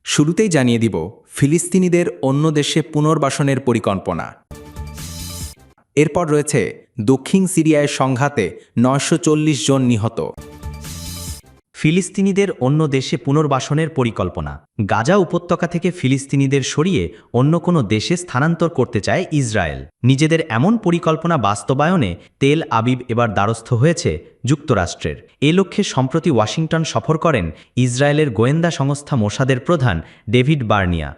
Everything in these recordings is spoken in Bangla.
শুরুতেই জানিয়ে দিব ফিলিস্তিনিদের অন্য দেশে পুনর্বাসনের পরিকল্পনা। এরপর রয়েছে দক্ষিণ সিরিয়ায় সংঘাতে ৯৪০ জন নিহত। ফিলিস্তিনিদের অন্য দেশে পুনর্বাসনের পরিকল্পনা। গাজা উপত্যকা থেকে ফিলিস্তিনিদের সরিয়ে অন্য কোনো দেশে স্থানান্তর করতে চায় ইসরায়েল। নিজেদের এমন পরিকল্পনা বাস্তবায়নে তেল আবিব এবার দ্বারস্থ হয়েছে যুক্তরাষ্ট্রের। এ লক্ষ্যে সম্প্রতি ওয়াশিংটন সফর করেন ইসরায়েলের গোয়েন্দা সংস্থা মোসাদের প্রধান ডেভিড বার্নিয়া।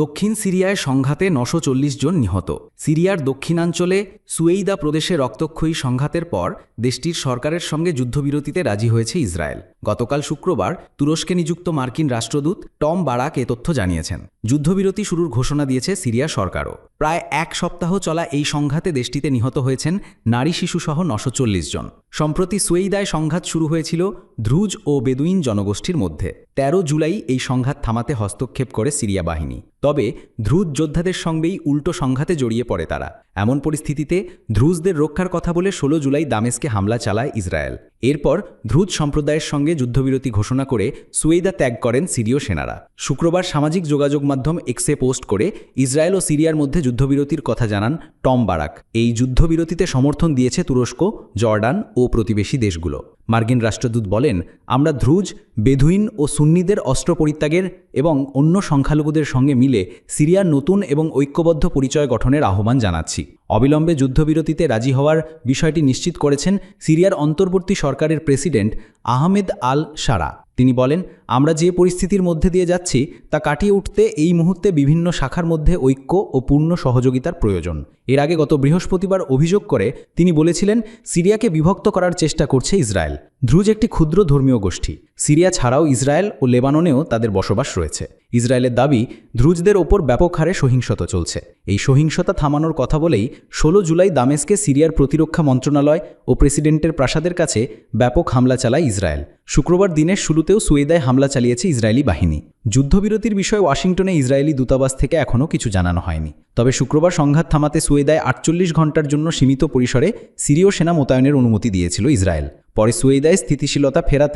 দক্ষিণ সিরিয়ায় সংঘাতে ৯৪০ জন নিহত। সিরিয়ার দক্ষিণাঞ্চলে সুয়েইদা প্রদেশে রক্তক্ষয়ী সংঘাতের পর দেশটির সরকারের সঙ্গে যুদ্ধবিরতিতে রাজি হয়েছে ইসরায়েল। গতকাল শুক্রবার তুরস্কে নিযুক্ত মার্কিন রাষ্ট্রদূত টম বারাক এ তথ্য জানিয়েছেন। যুদ্ধবিরতি শুরুর ঘোষণা দিয়েছে সিরিয়া সরকারও। প্রায় এক সপ্তাহ চলা এই সংঘাতে দেশটিতে নিহত হয়েছেন নারী শিশুসহ ৯৪০ জন। সম্প্রতি সুয়েইদায় সংঘাত শুরু হয়েছিল দ্রুজ ও বেদুইন জনগোষ্ঠীর মধ্যে। ১৩ জুলাই এই সংঘাত থামাতে হস্তক্ষেপ করে সিরিয়া বাহিনী। তবে দ্রুজ যোদ্ধাদের সঙ্গেই উল্টো সংঘাতে জড়িয়ে পড়ে তারা। এমন পরিস্থিতিতে দ্রুজদের রক্ষার কথা বলে ১৬ জুলাই দামেস্কে হামলা চালায় ইসরায়েল। এরপর দ্রুজ সম্প্রদায়ের সঙ্গে যুদ্ধবিরতি ঘোষণা করে সুয়েইদা ত্যাগ করেন সিরীয় সেনারা। শুক্রবার সামাজিক যোগাযোগ মাধ্যম এক্সে পোস্ট করে ইসরায়েল ও সিরিয়ার মধ্যে যুদ্ধবিরতির কথা জানান টম বারাক। এই যুদ্ধবিরতিতে সমর্থন দিয়েছে তুরস্ক, জর্ডান ও প্রতিবেশী দেশগুলো। মার্কিন রাষ্ট্রদূত বলেন, আমরা দ্রুজ, বেদুইন ও সুন্নিদের অস্ত্র পরিত্যাগের এবং অন্য সংখ্যালঘুদের সঙ্গে মিলে সিরিয়ার নতুন এবং ঐক্যবদ্ধ পরিচয় গঠনের আহ্বান জানাচ্ছি। অবিলম্বে যুদ্ধবিরতিতে রাজি হওয়ার বিষয়টি নিশ্চিত করেছেন সিরিয়ার অন্তর্বর্তী সরকারের প্রেসিডেন্ট আহমেদ আল শারা। তিনি বলেন, আমরা যে পরিস্থিতির মধ্যে দিয়ে যাচ্ছি তা কাটিয়ে উঠতে এই মুহূর্তে বিভিন্ন শাখার মধ্যে ঐক্য ও পূর্ণ সহযোগিতার প্রয়োজন। এর আগে গত বৃহস্পতিবার অভিযোগ করে তিনি বলেছিলেন, সিরিয়াকে বিভক্ত করার চেষ্টা করছে ইসরায়েল। দ্রুজ একটি ক্ষুদ্র ধর্মীয় গোষ্ঠী। সিরিয়া ছাড়াও ইসরায়েল ও লেবাননেও তাদের বসবাস রয়েছে। ইসরায়েলের দাবি, দ্রুজদের ওপর ব্যাপক হারে সহিংসতা চলছে। এই সহিংসতা থামানোর কথা বলেই ১৬ জুলাই দামেস্কে সিরিয়ার প্রতিরক্ষা মন্ত্রণালয় ও প্রেসিডেন্টের প্রাসাদের কাছে ব্যাপক হামলা চালায় ইসরায়েল। শুক্রবার দিনের শুরুতেও সুয়েদায় হামলা চালিয়েছে ইসরায়েলি বাহিনী। যুদ্ধবিরতির বিষয়ে ওয়াশিংটনে ইসরায়েলি দূতাবাস থেকে এখনও কিছু জানানো হয়নি। তবে শুক্রবার সংঘাত থামাতে সুয়েদায় ৪৮ ঘণ্টার জন্য সীমিত পরিসরে সিরীয় সেনা মোতায়েনের অনুমতি দিয়েছিল ইসরায়েল। পরে সুয়েদায় স্থিতিশীলতা ফেরাতে